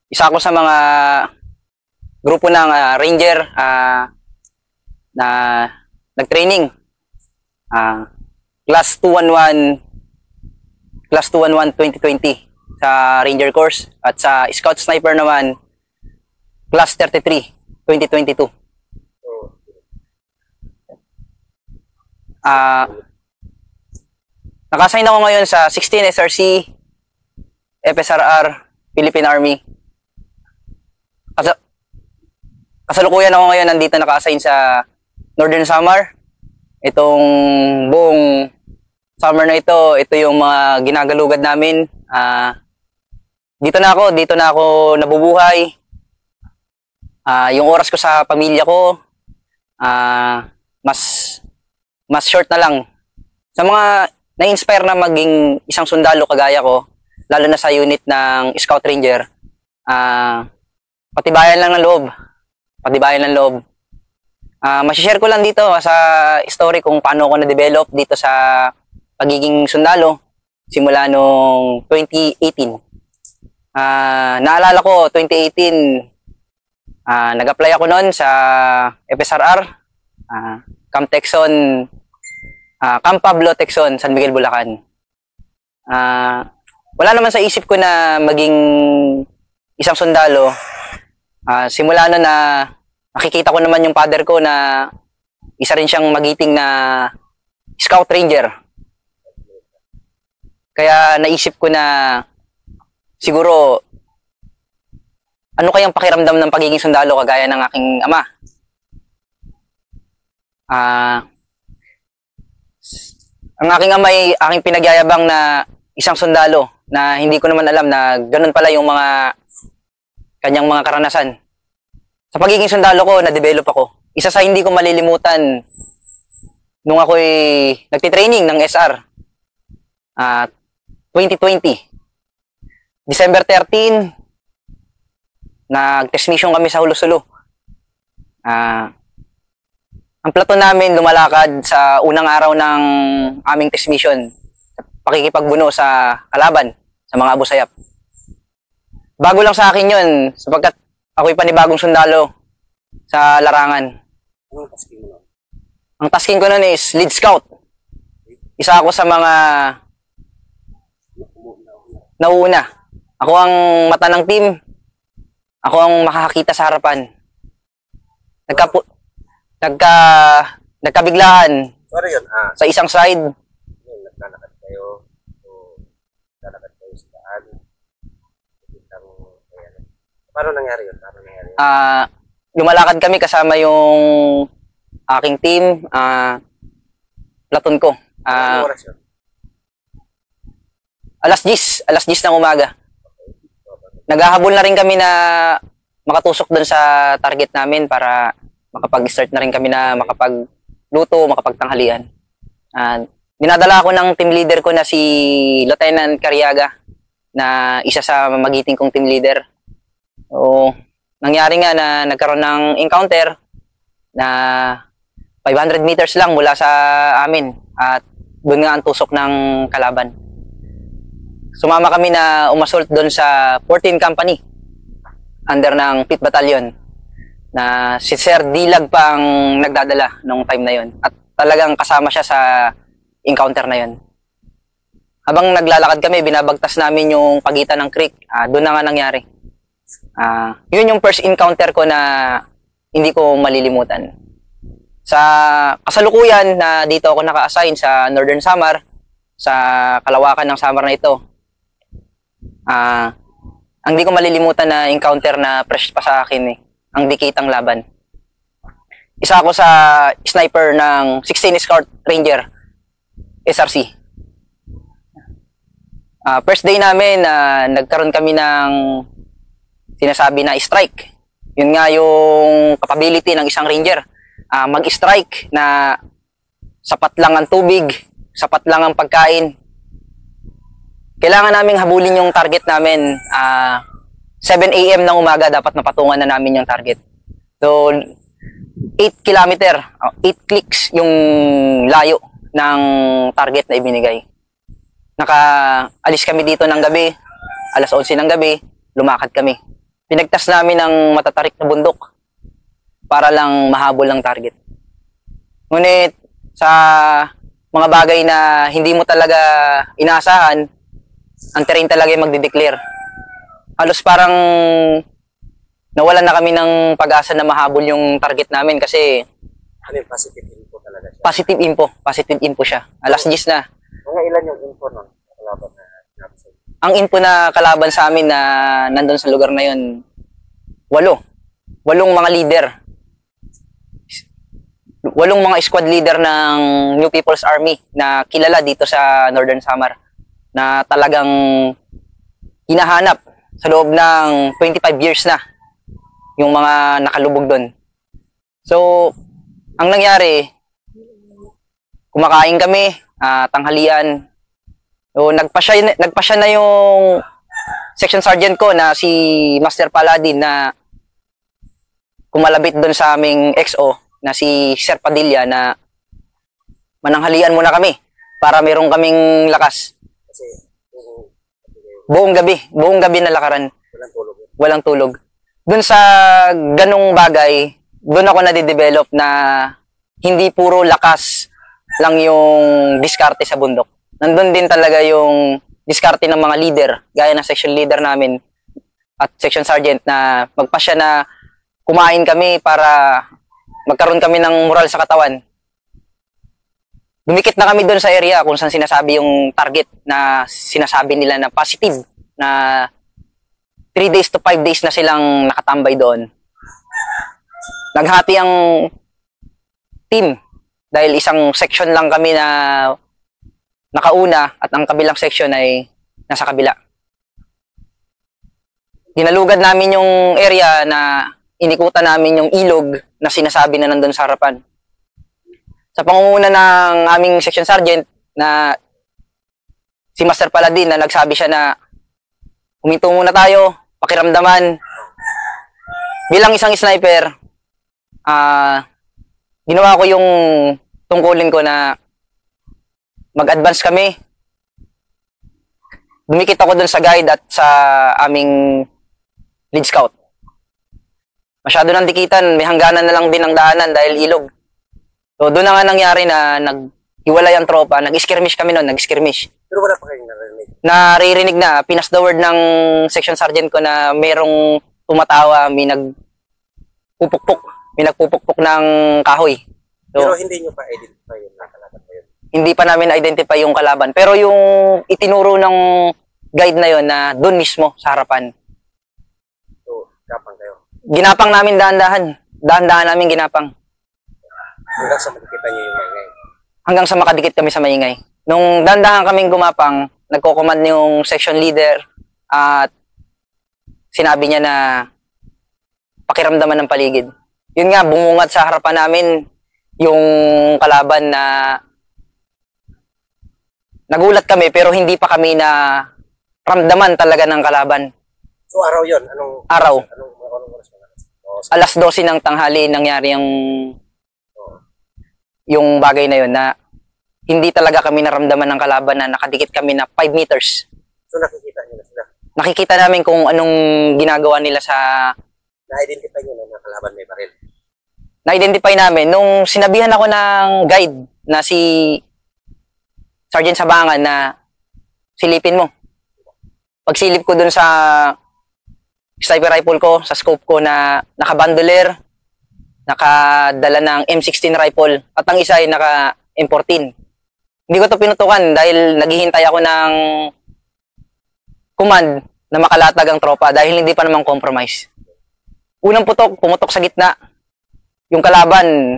Isa ako sa mga grupo ng Ranger na nag-training. Class 211 2020 sa Ranger course, at sa Scout Sniper naman Class 33 2022. Naka-assign ako ngayon sa 16 SRC FSRR Philippine Army. Kasalukuyan ako ngayon nandito, naka-assign sa Northern Samar. Itong buong summer na ito yung mga ginagalugad namin. Dito na ako nabubuhay. Yung oras ko sa pamilya ko, mas short na lang. Sa mga na-inspire na maging isang sundalo kagaya ko, lalo na sa unit ng Scout Ranger, patibayan lang ng loob. Masishare ko lang dito sa story kung paano ako na-develop dito sa pagiging sundalo simula noong 2018. Naalala ko, 2018, nag-apply ako noon sa FSRR, Camp Texon, Camp Pablo Texon, San Miguel, Bulacan. Wala naman sa isip ko na maging isang sundalo. Simula na nakikita ko naman yung father ko na isa rin siyang magiting na Scout Ranger. Kaya naisip ko na siguro ano kayang pakiramdam ng pagiging sundalo kagaya ng aking ama. Ang aking ama ay aking pinagyayabang na isang sundalo na hindi ko naman alam na ganun pala yung mga kanyang mga karanasan. Sa pagiging sundalo ko, na-develop ako. Isa sa hindi ko malilimutan nung ako'y nagtitraining ng SR, 2020. December 13, nag-test mission kami sa Hulo-Sulo. Ang platon namin lumalakad sa unang araw ng aming test mission, pakikipagbuno sa kalaban, sa mga Abu Sayyaf. Bago lang sa akin yun, sapagkat ako'y panibagong sundalo sa larangan. Ang tasking ko nun is lead scout. Isa ako sa mga nauuna. Ako ang mata ng team. Ako ang makakakita sa harapan. Nagkabiglaan sa isang side. Naglalakad kayo. Naglalakad kayo sa daan. Paano nangyari yun? Lumalakad kami kasama yung aking team, platon ko. Anong oras yun? Alas 10 ng umaga. Naghahabol na rin kami na makatusok doon sa target namin para makapag-start na rin kami na makapagluto, makapagtanghalian. Dinadala ako ng team leader ko na si Lieutenant Cariaga, na isa sa magiting kong team leader. So, nangyari nga na nagkaroon ng encounter na 500 meters lang mula sa amin, at doon nga ang tusok ng kalaban. Sumama kami na umassault doon sa 14 Company under ng 5th Battalion, na si Sir Dilag pa ang nagdadala nung time na yon, at talagang kasama siya sa encounter na yon. Habang naglalakad kami, binabagtas namin yung pagitan ng creek. Doon na nga nangyari. Yun yung first encounter ko na hindi ko malilimutan. Sa kasalukuyan na dito ako naka-assign sa Northern Samar, sa kalawakan ng Samar na ito, ang hindi ko malilimutan na encounter na fresh pa sa akin, ang dikitang laban. Isa ako sa sniper ng 16 Scout Ranger SRC. First day namin, nagkaroon kami ng sinasabi na strike. Yun nga yung capability ng isang ranger. Mag-strike na sapat lang ang tubig, sapat lang ang pagkain. Kailangan naming habulin yung target namin. 7 AM ng umaga dapat mapatungan na namin yung target. So, 8 kilometer, 8 clicks yung layo ng target na ibinigay. Naka-alis kami dito ng gabi, alas 11 ng gabi, lumakad kami. pinagtas namin ng matatarik na bundok para lang mahabol ng target. Ngunit sa mga bagay na hindi mo talaga inaasahan, ang terrain talaga yung magdideclare. Halos parang nawalan na kami ng pag-asa na mahabol yung target namin kasi Ano yung positive info talaga siya? positive info siya. Alas 10 na. Mga ilan yung info nun? Kalaban na sinabi sa'yo? Ang info na kalaban sa amin na nandun sa lugar na yun, 8 mga leader. 8 mga squad leader ng New People's Army na kilala dito sa Northern Samar na talagang hinahanap sa loob ng 25 years na yung mga nakalubog doon. So, ang nangyari, kumakain kami, tanghalian. So, nagpasya na yung section sergeant ko na si Master Paladin na kumalabit doon sa aming XO na si Sir Padilla na mananghalian muna kami para meron kaming lakas. Kasi Buong gabi na lakaran. walang tulog yun. Walang tulog. Doon sa ganong bagay, doon ako nade-develop na hindi puro lakas lang yung diskarte sa bundok. Nandun din talaga yung diskarte ng mga leader, gaya ng section leader namin at section sergeant na magpasya na kumain kami para magkaroon kami ng moral sa katawan. Dumikit na kami doon sa area kung saan sinasabi yung target na sinasabi nila na positive na 3 days to 5 days na silang nakatambay doon. Naghati ang team dahil isang section lang kami na nakauna at ang kabilang section ay nasa kabila. Dinalugad namin yung area na inikutan namin yung ilog na sinasabi na nandun sa harapan. Sa pangunguna ng aming section sergeant na si Master Paladin na nagsabi siya na huminto muna tayo, pakiramdaman. Bilang isang sniper, ginawa ko yung tungkulin ko na mag-advance kami. Dumikit ako dun sa guide at sa aming lead scout. Masyado nang dikitan, may hangganan na lang din ang daanan dahil ilog. So doon na nga nangyari na naghiwalay ang tropa, nag-skirmish kami noon, nag-skirmish. Pero wala pa kayong narinig. Naririnig na, pinas the word ng section sergeant ko na merong tumatawa, may nagpupukpok ng kahoy. So, Pero hindi nyo pa identify yung nakalaban ko yun. hindi pa namin identify yung kalaban. Pero yung itinuro ng guide na yon na doon mismo sa harapan. So, kapang kayo. Ginapang namin dahan-dahan. Dahan-dahan namin ginapang. Hanggang sa makikita nyo yung mga Hanggang sa makadikit kami sa maingay. Nung dahan-dahan kaming gumapang, nagko-command yung section leader at sinabi niya na pakiramdaman ng paligid. Yun nga, bumungad sa harapan namin yung kalaban na nagulat kami pero hindi pa kami na ramdaman talaga ng kalaban. So, araw yun? Anong Araw. Anong oras mo? Oh, Alas 12 ng tanghali nangyari yung bagay na yun na hindi talaga kami naramdaman ng kalaban na nakadikit kami na 5 meters. so, nakikita nyo na sila. Nakikita namin kung anong ginagawa nila sa... Na-identify nyo na nakalaban may baril. Na-identify namin. Nung sinabihan ako ng guide na si Sergeant Sabangan na silipin mo. Pagsilip ko dun sa sniper rifle ko, sa scope ko na naka-bandolier, nakadala ng M16 rifle, at ang isa ay naka-M14. Hindi ko to pinutukan dahil naghihintay ako ng command na makalatag ang tropa dahil hindi pa naman compromise. Unang putok, pumutok sa gitna. Yung kalaban,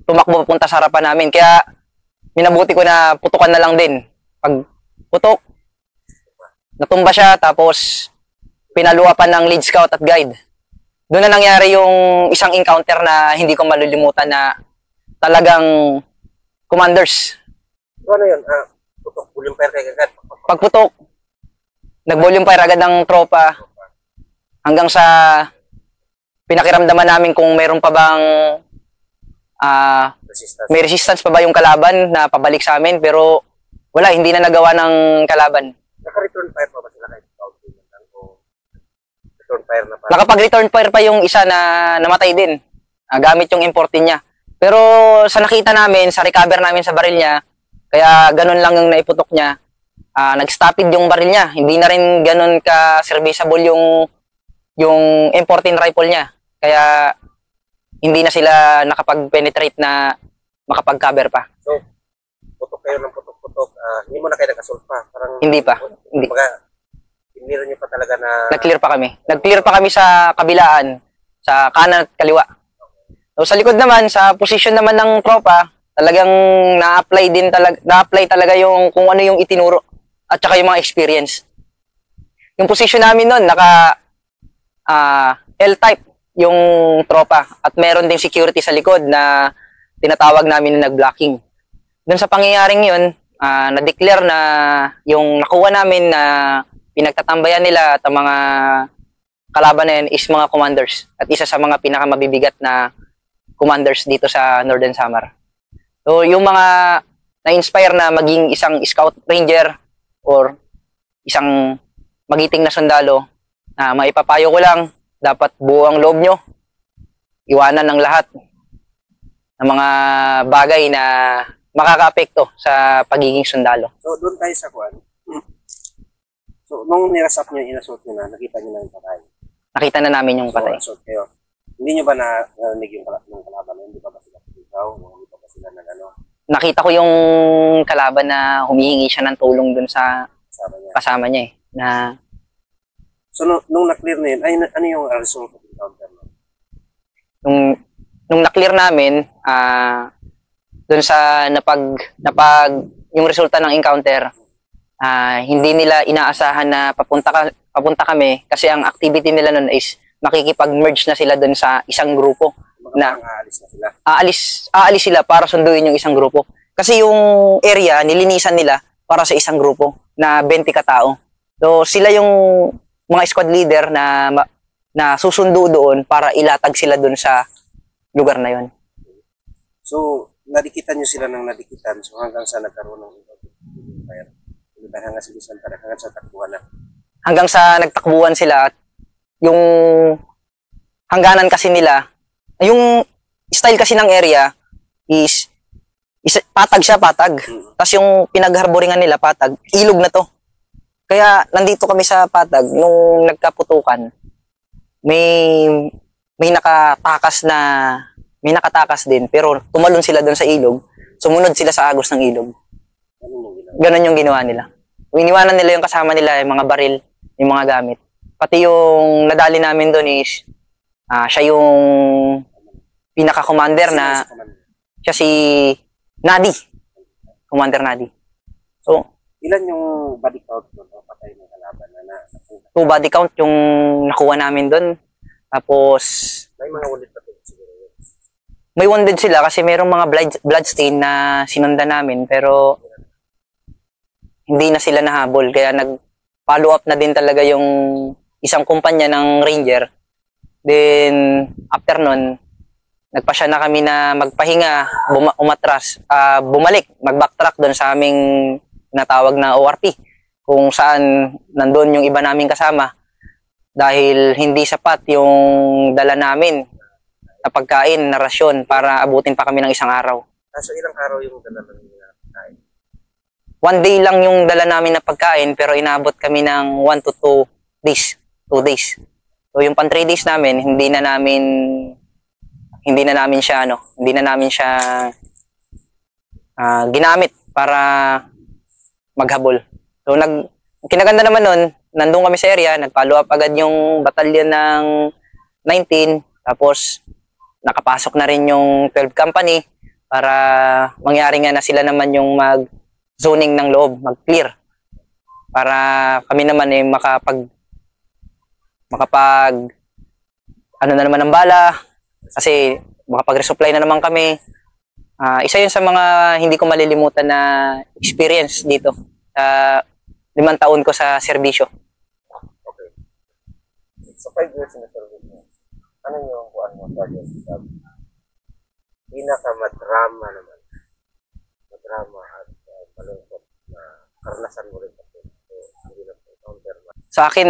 tumakbo papunta sa harapan namin. Kaya, minabuti ko na putukan na lang din. Pag putok, natumba siya, tapos pinaluapan ng lead scout at guide. Doon na nangyari yung isang encounter na hindi ko malilimutan na talagang commanders. So, ano yun? Putok, volume fire kayo agad. Pagputok, nag-volume fire agad ng tropa hanggang sa pinakiramdaman namin kung meron pa bang Resistance. may resistance pa ba yung kalaban na pabalik sa amin, pero wala, hindi na nagawa ng kalaban. Naka-return fire pa ba sila kahit count lang o Nakapag-return fire na pa. Nakapag-return fire pa yung isa na namatay din. Gamit yung M14 niya. Pero sa nakita namin, sa recover namin sa baril niya, kaya ganun lang yung naiputok niya. Nag-stopid yung baril niya. Hindi na rin ganun ka-serviceable yung M14 rifle niya. Kaya hindi na sila nakapag-penetrate na makapag-cover pa. So, putok kayo ng putok-putok. Hindi mo na kayo nag-assault pa. Parang, Hindi pa. Hindi. Hinira niyo pa talaga na... Nag-clear pa kami. Nag-clear pa kami sa kabilaan, sa kanan at kaliwa. So, sa likod naman, sa position naman ng tropa, talagang na-apply talaga yung kung ano yung itinuro at saka yung mga experience. Yung position namin noon, naka L-type yung tropa at meron ding security sa likod na tinatawag namin na nag-blocking. Doon sa pangyayaring yun, na-declare na yung nakuha namin na pinagtatambayan nila at ang mga kalaban na yun is mga commanders at isa sa mga pinakamabibigat na commanders dito sa Northern Samar. So yung mga na-inspire na maging isang scout ranger or isang magiting na sundalo, maipapayo ko lang, dapat buo ang loob nyo, iwanan ng lahat ng mga bagay na makakaapekto sa pagiging sundalo. So, doon tayo sa kuwan. So, nung nirasap nyo, inassault nyo na, nakita nyo na yung patay. Nakita na namin yung patay. So, assault kayo. Hindi nyo ba narinig yung kalaban? Hindi pa ba sila ikaw? Hindi pa ba sila nag-ano? Nakita ko yung kalaban na humihingi siya ng tulong dun sa kasama niya na so, nung na-clear na yun, ano yung result of encounter mo? Nung na-clear namin, dun sa yung resulta ng encounter, hindi nila inaasahan na papunta kami kasi ang activity nila nun is makikipag-merge na sila dun sa isang grupo. Aalis na sila? Aalis sila para sunduin yung isang grupo. Kasi yung area, nilinisan nila para sa isang grupo na 20 katao. So sila yung mga squad leader na susundo doon para ilatag sila doon sa lugar na yon. So, nadikitan nyo sila ng nadikitan. So, hanggang sa nagkaroon ng fire. Hanggang sa takbuhan na. Hanggang sa nagtakbuhan sila at yung hangganan kasi nila, yung style kasi ng area is patag siya, patag. Tapos yung pinagharboringan nila, patag, ilog na to. Kaya nandito kami sa patag, nung nagkaputukan, may nakatakas din, pero tumalon sila doon sa ilog, sumunod sila sa agos ng ilog. Ganon yung ginawa nila. Iniwanan nila yung kasama nila, yung mga baril, yung mga gamit. Pati yung nadali namin doon is, siya yung pinaka-commander na, siya si Nadi. Commander Nadi. So, ilan yung body count doon o patay ng kalaban na 2 body count yung nakuha namin doon. Tapos, may mga wounded pa siguro yun. May wounded sila kasi mayroong mga blood stain na sinundan namin pero hindi na sila nahabol. Kaya nag-follow up na din talaga yung isang kumpanya ng Ranger. Then, after nun, nagpasya na kami na magpahinga, bumalik, mag-backtrack doon sa aming natawag na ORP. Kung saan nandun yung iba naming kasama. Dahil hindi sapat yung dala namin na pagkain, na rasyon para abutin pa kami ng isang araw. So ilang araw yung dala namin na pagkain? 1 day lang yung dala namin na pagkain pero inabot kami ng 1 to 2 days. 2 days. So yung pan 3 days namin, hindi na namin siya ginamit para maghabol. So kinaganda naman nun, nandun kami sa area, nag-follow up agad yung batalyon ng 19, tapos nakapasok na rin yung 12 company para mangyari nga na sila naman yung mag-zoning ng loob, mag-clear. Para kami naman makapag ano na naman ang bala, kasi makapag-resupply na naman kami. Isa yun sa mga hindi ko malilimutan na experience dito sa 5 taon ko sa serbisyo. Okay. So 5 years na service mo, ano yung kuhaan mo sa job? Pinaka-madrama naman. Madrama at malungkot na karanasan mo rin kasi. So, hindi lang encounter na. sa akin,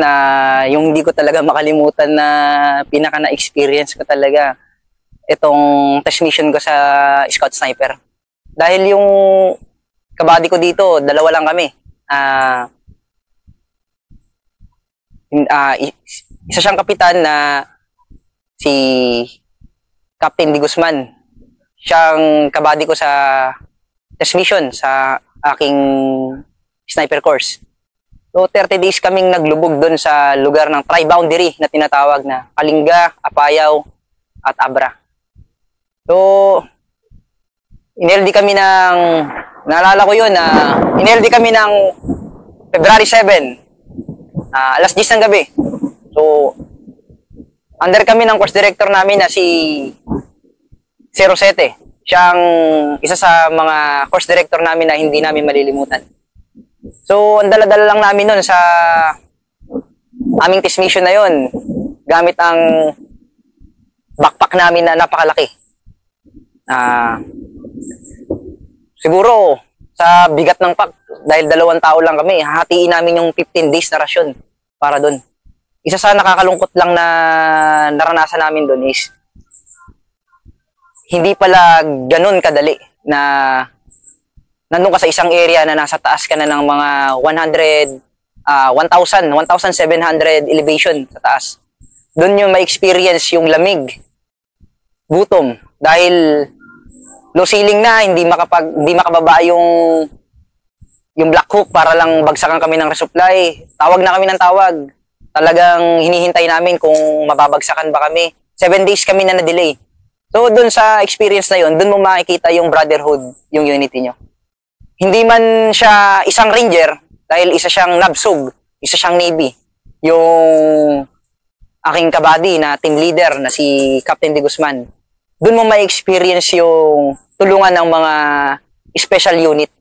yung hindi ko talaga makalimutan na pinaka na-experience ko talaga itong test mission ko sa Scout Sniper. Dahil yung kabady ko dito, dalawa lang kami. Isa siyang kapitan na si Captain Di Guzman. Siyang kabady ko sa test mission sa aking sniper course. So 30 days kaming naglubog doon sa lugar ng tri-boundary na tinatawag na Kalinga, Apayao at Abra. So ineldi kami ng, naalala ko yun, ineldi kami ng February 7, alas 10 ng gabi. So under kami ng course director namin na si 07. Siyang isa sa mga course director namin na hindi namin malilimutan. So, ang dala-dala lang namin nun sa aming test mission na yun, gamit ang backpack namin na napakalaki. Siguro, sa bigat ng pack, dahil 2 tao lang kami, hahatiin namin yung 15 days na rasyon para dun. Isa sa nakakalungkot lang na naranasan namin dun is, hindi pala ganun kadali na nandun ka sa isang area na nasa taas ka na ng mga 1,700 elevation sa taas. Doon yung ma-experience yung lamig, gutom, dahil low ceiling na, hindi makababa yung Black Hawk para lang bagsakan kami ng resupply. Tawag na kami ng tawag. Talagang hinihintay namin kung mababagsakan ba kami. 7 days kami na na-delay. So, dun sa experience na yun, dun mo makikita yung brotherhood, yung unity nyo. Hindi man siya isang ranger, dahil isa siyang nabsug, isa siyang navy. Yung aking kabady na team leader na si Captain Di Guzman. Dun mo ma-experience yung tulungan ng mga special unit.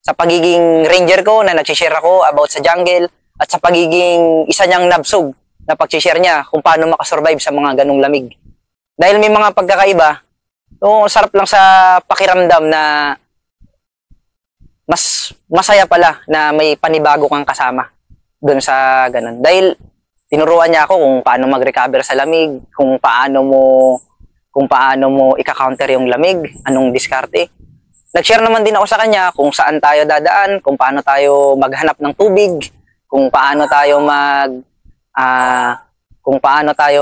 Sa pagiging ranger ko na nag-share ako about sa jungle, at sa pagiging isa niyang nabsug na pag-share niya kung paano makasurvive sa mga ganong lamig. Dahil may mga pagkakaiba, so sarap lang sa pakiramdam na mas masaya pala na may panibago kang kasama doon sa ganun. Dahil tinuruan niya ako kung paano mag-recover sa lamig, kung paano mo i-counter yung lamig, anong diskarte. Nag-share naman din ako sa kanya kung saan tayo dadaan, kung paano tayo maghanap ng tubig, kung paano tayo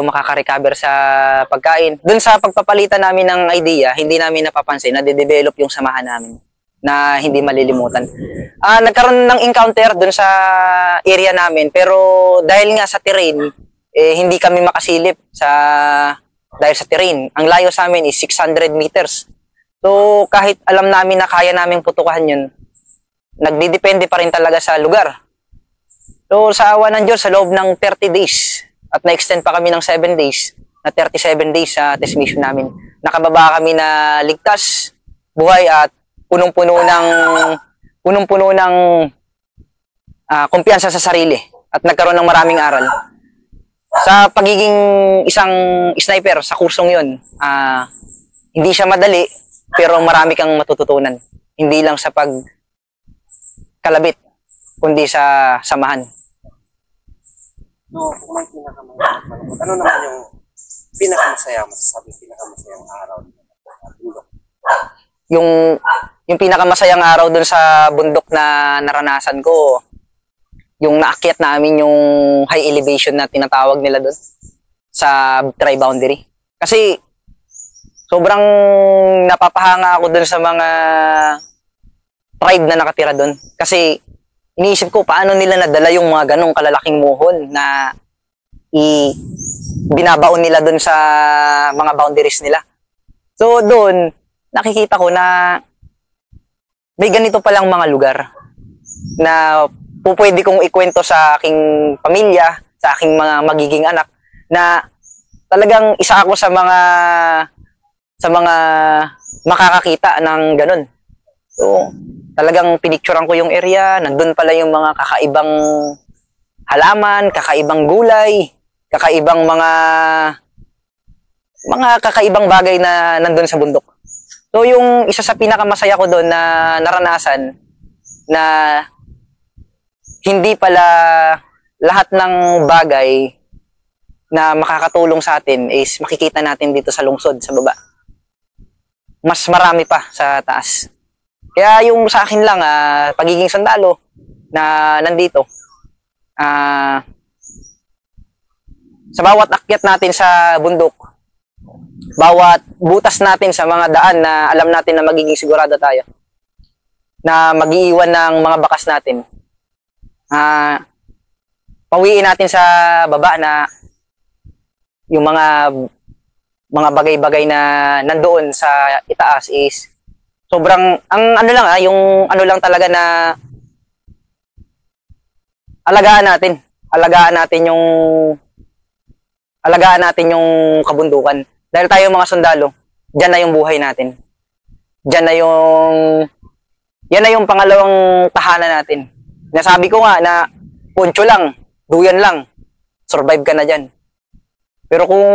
makaka-recover sa pagkain. Doon sa pagpapalitan namin ng idea, hindi namin napapansin na de-develop yung samahan namin na hindi malilimutan. Nagkaroon ng encounter doon sa area namin, pero dahil nga sa terrain, hindi kami makasilip dahil sa terrain. Ang layo sa amin is 600 meters. So kahit alam namin na kaya naming putukahan yun, nagdidepende pa rin talaga sa lugar. So sa awa ng Diyos, sa loob ng 30 days, at na-extend pa kami ng 7 days, na 37 days sa test mission namin. Nakababa kami na ligtas, buhay at punong-puno ng kumpiyansa sa sarili at nagkaroon ng maraming aral. Sa pagiging isang sniper sa kursong yun, hindi siya madali, pero marami kang matututunan. Hindi lang sa pagkalabit, kundi sa samahan. So, kung may pinakamasaya, ano naman yung pinakamasaya, pinakamasayang araw sa bundok? Yung pinakamasayang araw dun sa bundok na naranasan ko, yung naakyat namin yung high elevation na tinatawag nila dun sa tri-boundary. Kasi sobrang napapahanga ako dun sa mga tribe na nakatira dun. Kasi iniisip ko paano nila nadala yung mga ganong kalalaking muhon na binabaon nila dun sa mga boundaries nila. So doon, nakikita ko na may ganito palang mga lugar na pwede kong ikwento sa aking pamilya, sa aking mga magiging anak, na talagang isa ako sa mga makakakita ng ganun. So, talagang pinicturean ko yung area, nandun pala yung mga kakaibang halaman, kakaibang gulay, kakaibang mga kakaibang bagay na nandun sa bundok. So yung isa sa pinakamasaya ko doon na naranasan na hindi pala lahat ng bagay na makakatulong sa atin is makikita natin dito sa lungsod, sa baba. Mas marami pa sa taas. Kaya yung sa akin lang, pagiging sundalo na nandito, sa bawat akyat natin sa bundok, bawat butas natin sa mga daan na alam natin na magiging sigurado tayo, na mag-iiwan ng mga bakas natin, pawiin natin sa baba na yung mga bagay-bagay na nandoon sa itaas is sobrang, ang ano lang yung ano lang talaga na alagaan natin yung kabundukan. Dahil tayo mga sundalo, diyan na yung buhay natin. Yan na yung pangalawang tahanan natin. Nasabi ko nga na poncho lang, duyan lang, survive ka na dyan. Pero kung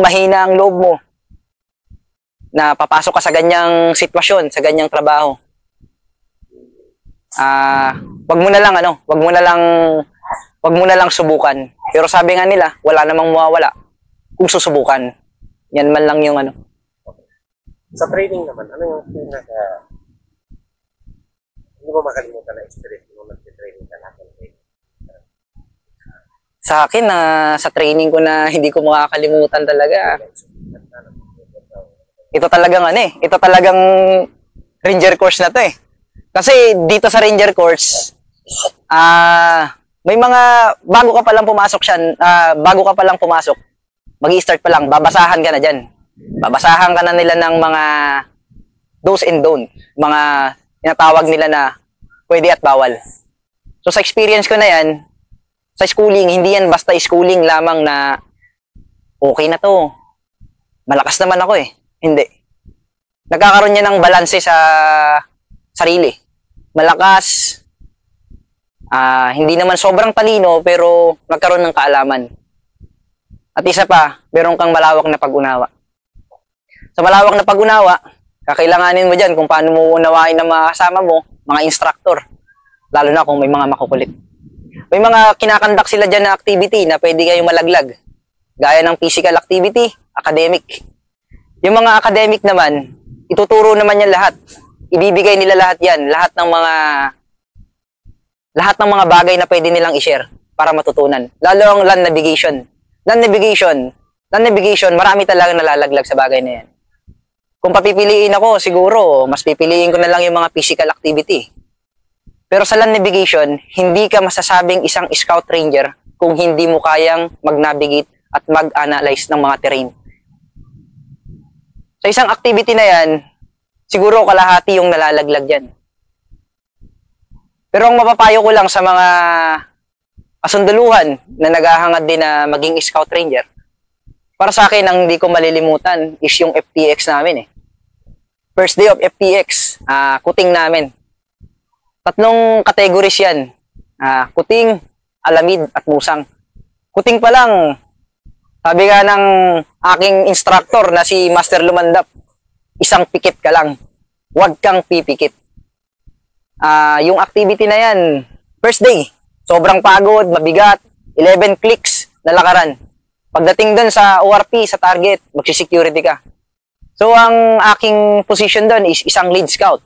mahina ang loob mo, na papasok ka sa ganyang sitwasyon, sa ganyang trabaho, wag mo na lang subukan. Pero sabi nga nila, wala namang mawawala kung susubukan. Yan man lang yung ano. Sa training naman, ano yung hindi mo makalimutan na experience mo nag-training ka natin? Sa akin, sa training ko na hindi ko makakalimutan talaga. Ito talagang ranger course na to eh. Kasi dito sa ranger course, may mga bago ka pa lang pumasok, magi-start pa lang, babasahan ka na diyan. Babasahan ka na nila ng mga do's and don't, mga tinatawag nila na pwede at bawal. So sa experience ko na yan, sa schooling, hindi yan basta schooling lamang na okay na to. Malakas naman ako eh. Hindi. Nagkakaroon niya ng balanse sa sarili. Malakas, hindi naman sobrang talino, pero nagkaroon ng kaalaman. At isa pa, meron kang malawak na pag-unawa. Sa malawak na pag-unawa, kakailanganin mo dyan kung paano mo unawain ng mga kasama mo, mga instructor. Lalo na kung may mga makukulit. May mga kinakandak sila dyan na activity na pwede kayong malaglag. Gaya ng physical activity, academic. Yung mga academic naman, ituturo naman yan lahat. Ibibigay nila lahat yan. Lahat ng mga bagay na pwede nilang i-share para matutunan. Lalo ang land navigation. Land navigation, marami talaga nalalaglag sa bagay na yan. Kung papipiliin ako, siguro, mas pipiliin ko na lang yung mga physical activity. Pero sa land navigation, hindi ka masasabing isang scout ranger kung hindi mo kayang mag-navigate at mag-analyze ng mga terrain. Sa isang activity na yan, siguro kalahati yung nalalaglag yan. Pero ang mapapayo ko lang sa mga kasundaluhan na naghahangad din na maging scout ranger, para sa akin, ang hindi ko malilimutan is yung FTX namin eh. First day of FTX, kuting namin. 3 categories yan. Kuting, alamid, at musang. Kuting pa lang, sabi nga ng aking instructor na si Master Lumandap, isang pikit ka lang. Huwag kang pipikit. Yung activity na yan, first day, sobrang pagod, mabigat, 11 clicks na lakaran. Pagdating dun sa ORP, sa target, magsisecurity ka. So, ang aking position dun is isang lead scout.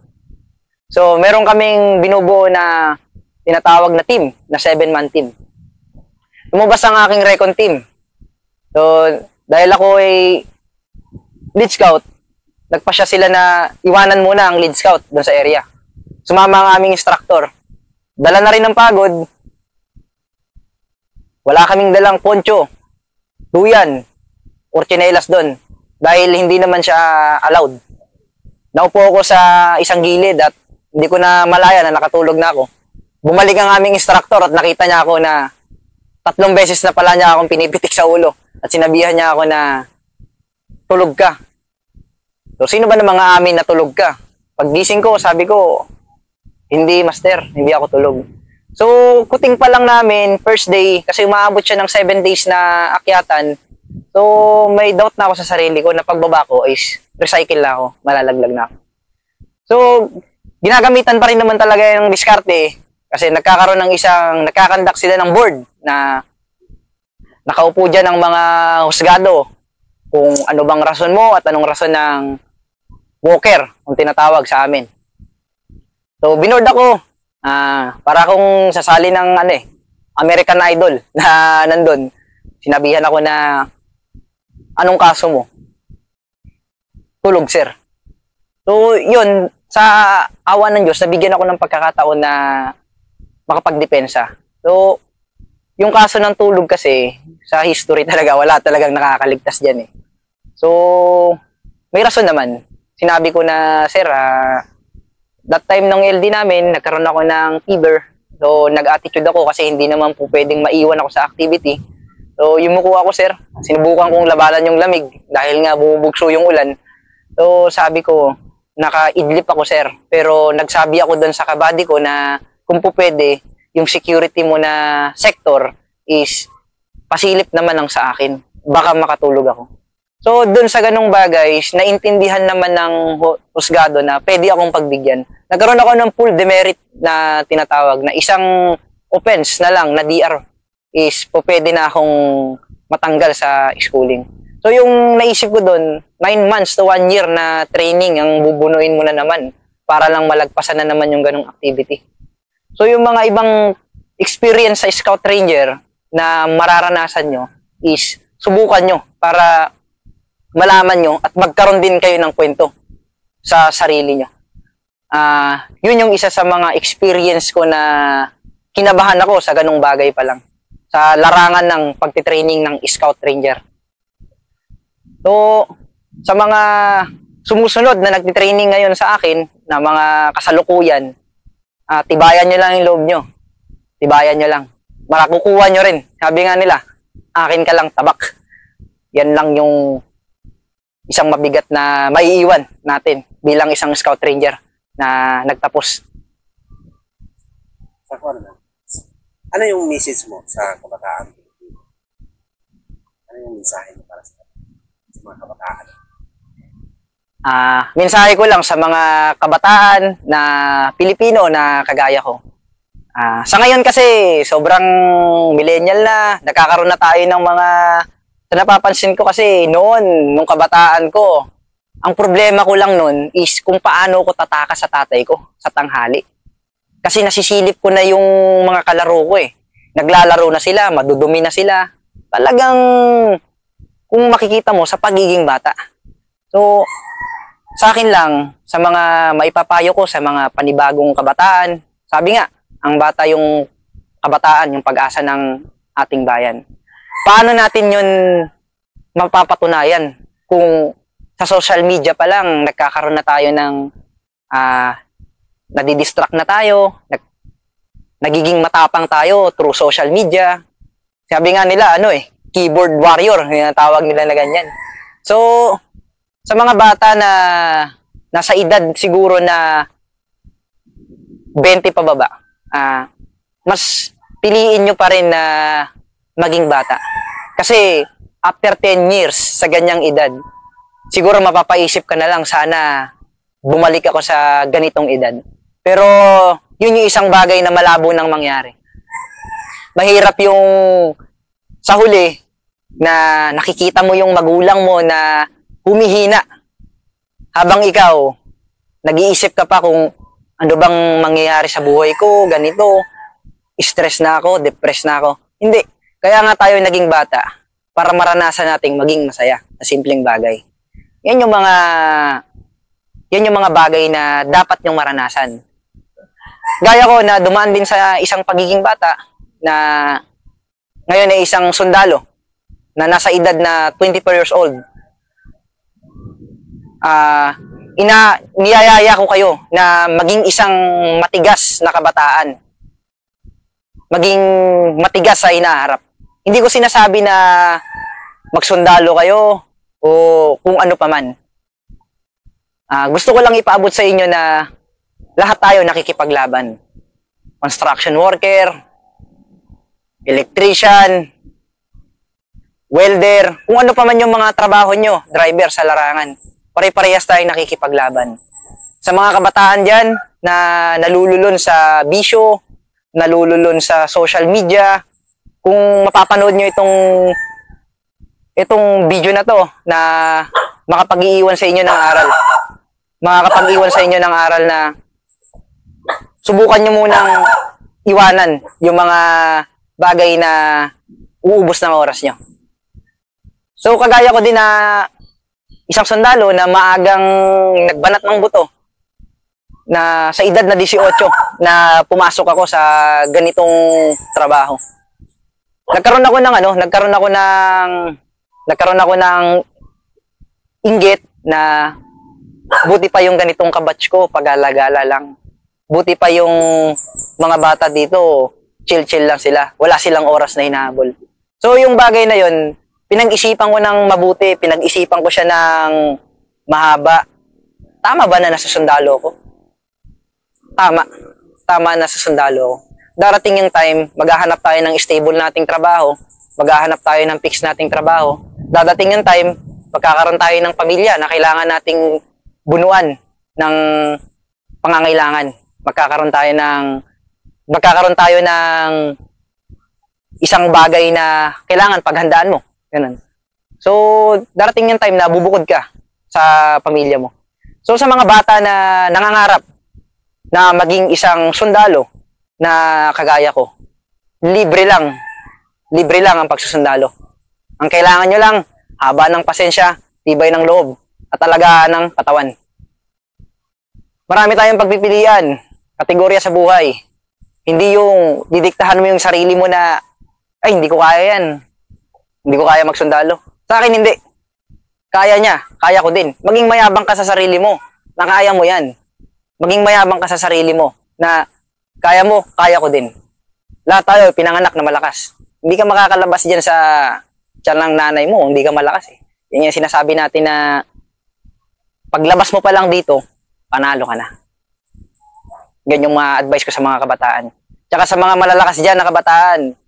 So, meron kaming binubuo na tinatawag na team, na 7-man team. Lumabas ang aking recon team. So, dahil ako ay lead scout, nagpasya sila na iwanan muna ang lead scout doon sa area. Sumama ang aming instructor. Dala na rin ng pagod. Wala kaming dalang poncho, duyan, or tsinelas doon. Dahil hindi naman siya allowed. Naupo ako sa isang gilid at hindi ko na malaya na nakatulog na ako. Bumalik ang aming instructor at nakita niya ako na 3 beses na pala niya akong pinipitik sa ulo. At sinabihan niya ako na tulog ka. So, sino ba namang aamin na tulog ka? Paggising ko, sabi ko, hindi master, hindi ako tulog. So, kuting pa lang namin, first day, kasi umaabot siya ng 7 days na akyatan. So, may doubt na ako sa sarili ko na pagbaba ko is recycle na ako, malalaglag na ako. So, ginagamitan pa rin naman talaga yung diskarte. Kasi nagkakandak sila ng board na nakaupo dyan ng mga husgado kung ano bang rason mo at anong rason ng walker, kung tinatawag sa amin. So, binord ako para akong sasali ng American Idol na nandun. Sinabihan ako na, anong kaso mo? Tulog, sir. So, yun, sa awa ng Diyos, nabigyan ako ng pagkakataon na makapagdepensa. So, yung kaso ng tulog kasi, sa history talaga, wala talagang nakakaligtas dyan eh. So, may rason naman. Sinabi ko na, sir, that time ng LD namin, nagkaroon ako ng fever. So, nag-attitude ako kasi hindi naman po pwedeng maiwan ako sa activity. So, yumuko ako, sir. Sinubukan kong labanan yung lamig dahil nga bumubugso yung ulan. So, sabi ko, naka-idlip ako, sir. Pero nagsabi ako doon sa kabady ko na kung po pwede, yung security mo na sector is pasilip naman ang sa akin. Baka makatulog ako. So, doon sa ganung bagay, naintindihan naman ng husgado na pwede akong pagbigyan. Nagkaroon ako ng full demerit na tinatawag na isang offense na lang na DR is po pwede na akong matanggal sa schooling. So, yung naisip ko doon, 9 months to 1 year na training ang bubunuin mo na naman para lang malagpasan na naman yung ganung activity. So, yung mga ibang experience sa Scout Ranger na mararanasan nyo is subukan nyo para malaman nyo at magkaroon din kayo ng kwento sa sarili nyo. Yun yung isa sa mga experience ko na kinabahan ako sa ganung bagay pa lang. Sa larangan ng pagtitraining ng Scout Ranger. So, sa mga sumusunod na nagtitraining ngayon sa akin na mga kasalukuyan, tibayan nyo lang yung loob nyo. Tibayan nyo lang. Marakukuha nyo rin. Sabi nga nila, akin ka lang tabak. Yan lang yung isang mabigat na maiiwan natin bilang isang Scout Ranger na nagtapos. Ano yung message mo sa kabataan? Ano yung mensahe mo para sa mga kabataan? Mensahe ko lang sa mga kabataan na Pilipino na kagaya ko. Sa ngayon kasi, sobrang millennial na. Nagkakaroon na tayo ng mga... Sa napapansin ko kasi noon, nung kabataan ko, ang problema ko lang noon is kung paano ko tatakas sa tatay ko sa tanghali. Kasi nasisilip ko na yung mga kalaro ko eh. Naglalaro na sila, madudumi na sila. Talagang, kung makikita mo, sa pagiging bata. So, sa akin lang, sa mga maipapayo ko sa mga panibagong kabataan, sabi nga, ang bata yung kabataan, yung pag-asa ng ating bayan. Paano natin yun mapapatunayan kung sa social media pa lang nagkakaroon na tayo ng nadidistract na tayo, nagiging matapang tayo through social media. Sabi nga nila, keyboard warrior, yung tawag nila na ganyan. So, sa mga bata na nasa edad siguro na 20 pababa, mas piliin nyo pa rin na maging bata. Kasi after 10 years sa ganyang edad, siguro mapapaisip ka na lang, sana bumalik ako sa ganitong edad. Pero yun yung isang bagay na malabo nang mangyari. Mahirap yung sa huli na nakikita mo yung magulang mo na humihina habang ikaw nag-iisip ka pa kung ano bang mangyayari sa buhay ko, ganito, stress na ako, depressed na ako. Hindi. Kaya nga tayo naging bata para maranasan nating maging masaya sa simpleng bagay. Yan yung mga bagay na dapat nyong maranasan. Gaya ko na dumaan din sa isang pagiging bata na ngayon ay isang sundalo na nasa edad na 24 years old. Niyayaya ko kayo na maging isang matigas na kabataan. Maging matigas sa hinaharap. Hindi ko sinasabi na magsundalo kayo o kung ano pa man. Gusto ko lang ipaabot sa inyo na lahat tayo nakikipaglaban. Construction worker, electrician, welder, kung ano pa man yung mga trabaho nyo, driver sa larangan. Pare-parehas tayo nakikipaglaban. Sa mga kabataan dyan na nalululun sa bisyo, nalululun sa social media. Kung mapapanood nyo itong video na to na makapag-iiwan sa inyo ng aral. Makakapag-iwan sa inyo ng aral na subukan nyo munang iwanan yung mga bagay na uubos ng oras nyo. So, kagaya ko din na isang sundalo na maagang nagbanat ng buto na sa edad na 18 na pumasok ako sa ganitong trabaho. Nagkaroon ako ng inggit na buti pa yung ganitong kabatch ko, pag-alagala lang. Buti pa yung mga bata dito, chill-chill lang sila. Wala silang oras na hinahabol. So yung bagay na yun, pinag-isipan ko ng mabuti, pinag-isipan ko siya ng mahaba. Tama ba na nasa sundalo ko? Tama. Tama na sa sundalo ko. Darating yung time, maghahanap tayo ng stable nating trabaho, maghahanap tayo ng fixed nating trabaho. Dadating yung time, magkakaroon tayo ng pamilya na kailangan nating bunuan ng pangangailangan. Magkakaroon tayo ng isang bagay na kailangan paghandaan mo. Ganun. So, darating yung time na bubukod ka sa pamilya mo. So, sa mga bata na nangangarap na maging isang sundalo na kagaya ko, libre lang ang pagsusundalo. Ang kailangan nyo lang, haba ng pasensya, tibay ng loob, at talaga ng katawan. Marami tayong pagpipilian, kategorya sa buhay. Hindi yung didiktahan mo yung sarili mo na, ay, hindi ko kaya yan. Hindi ko kaya magsundalo. Sa akin, hindi. Kaya niya, kaya ko din. Maging mayabang ka sa sarili mo, na kaya mo yan. Maging mayabang ka sa sarili mo, na kaya mo, kaya ko din. Lahat tayo, pinanganak na malakas. Hindi ka makakalabas dyan sa tiyan ng nanay mo, hindi ka malakas eh. Yan yung sinasabi natin na paglabas mo pa lang dito, panalo ka na. Yan yung mga advice ko sa mga kabataan. Tsaka sa mga malalakas dyan na kabataan,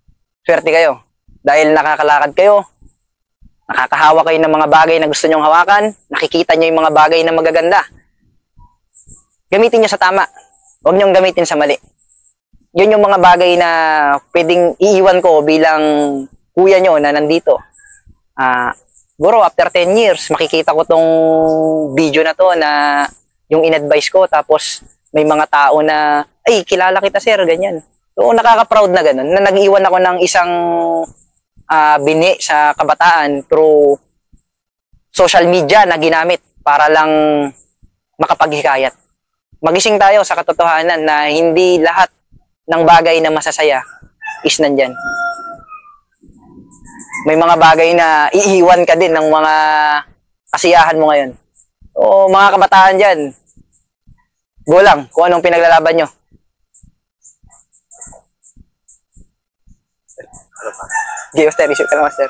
swerte kayo. Dahil nakakalakad kayo, nakakahawa kayo ng mga bagay na gusto nyong hawakan, nakikita nyo yung mga bagay na magaganda. Gamitin nyo sa tama. Huwag nyong gamitin sa mali. Yun yung mga bagay na pwedeng iiwan ko bilang kuya nyo na nandito. Siguro after 10 years, makikita ko tong video na to na yung in-advise ko. Tapos may mga tao na, ay, kilala kita sir, ganyan. So nakaka-proud na ganun, na nag-iwan ako ng isang bini sa kabataan through social media na ginamit para lang makapaghikayat. Magising tayo sa katotohanan na hindi lahat ng bagay na masasaya is nandyan. May mga bagay na iiwan ka din ng mga kasiyahan mo ngayon. O mga kabataan dyan, go lang kung anong pinaglalaban nyo. Okay, master, issue ka na, master.